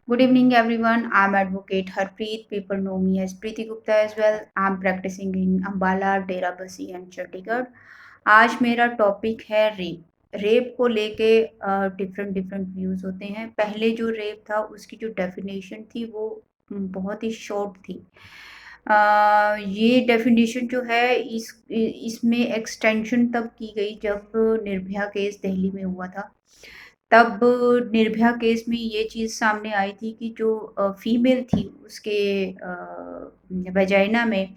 Good evening, everyone. I'm Advocate Harpreet. People know me as Preeti Gupta as well. I'm practicing in Ambala, Derabasi and Chandigarh. आज मेरा topic है rape. Rape को लेके different different views होते हैं। पहले जो रेप था उसकी जो डेफिनेशन थी वो बहुत ही शॉर्ट थी। ये डेफिनेशन जो है इसमें एक्सटेंशन तब की गई जब निर्भया केस दिल्ली में हुआ था। तब निर्भया केस में ये चीज़ सामने आई थी कि जो फीमेल थी उसके वेजाइना में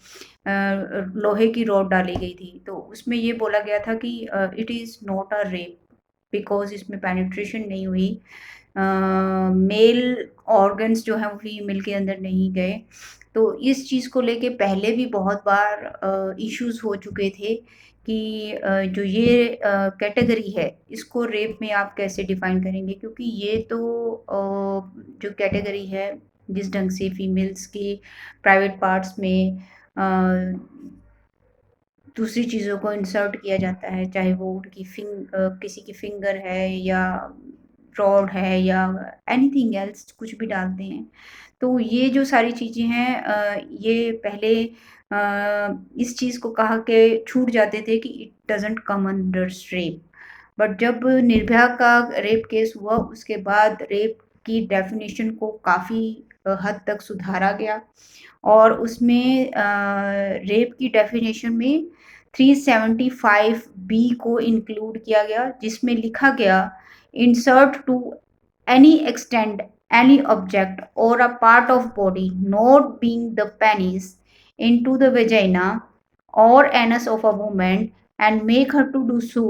लोहे की रॉड डाली गई थी। तो उसमें ये बोला गया था कि it is not a rape because इसमें पेनिट्रेशन नहीं हुई। मेल ऑर्गन्स जो हैं वो फीमेल के अंदर नहीं गए। तो इस चीज़ को लेके पहले भी बहुत बार इश्यूज़ हो चुके थे कि जो ये कैटेगरी है इसको रेप में आप कैसे डिफ़ाइन करेंगे? क्योंकि ये तो जो कैटेगरी है जिस ढंग से फीमेल्स की प्राइवेट पार्ट्स में दूसरी चीज़ों को इंसर्ट किया जाता है, चाहे वो उनकी किसी की फिंगर है या रॉड है या एनीथिंग एल्स कुछ भी डालते हैं। तो ये जो सारी चीज़ें हैं ये पहले इस चीज़ को कहा के छूट जाते थे कि it doesn't come under rape. But जब निर्भया का रेप केस हुआ उसके बाद रेप की डेफिनेशन को काफ़ी हद तक सुधारा गया और उसमें रेप की डेफिनेशन में 375 बी को इंक्लूड किया गया जिसमें लिखा गया insert to any extend any object or a part of body not being the penis into the vagina or anus of a woman and make her to do so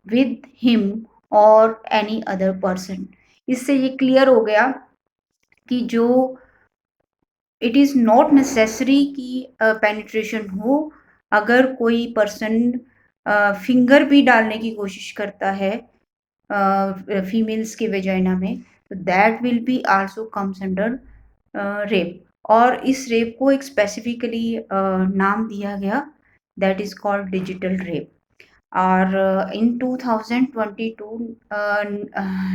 with him or any other person। इससे ये clear हो गया कि जो it is not necessary कि penetration हो। अगर कोई पर्सन फिंगर भी डालने की कोशिश करता है फीमेल्स के वेजाइना में तो that will be also comes under rape. और इस रेप को एक स्पेसिफिकली नाम दिया गया that is called digital rape. और इन 2022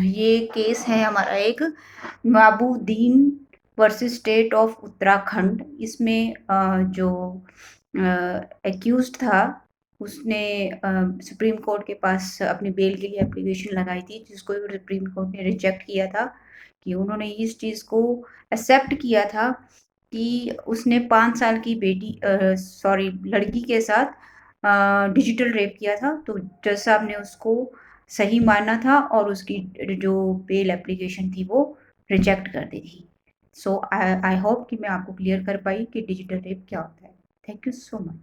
ये केस है हमारा एक नवाबुद्दीन वर्सेस स्टेट ऑफ उत्तराखंड। इसमें जो एक्यूज्ड था उसने सुप्रीम कोर्ट के पास अपनी बेल के लिए एप्लीकेशन लगाई थी जिसको सुप्रीम कोर्ट ने रिजेक्ट किया था कि उन्होंने इस चीज़ को एक्सेप्ट किया था कि उसने 5 साल की लड़की के साथ डिजिटल रेप किया था। तो जज साहब ने उसको सही माना था और उसकी जो बेल एप्लीकेशन थी वो रिजेक्ट कर दी थी। सो आई होप कि मैं आपको क्लियर कर पाई कि डिजिटल रेप क्या होता है। Thank you so much.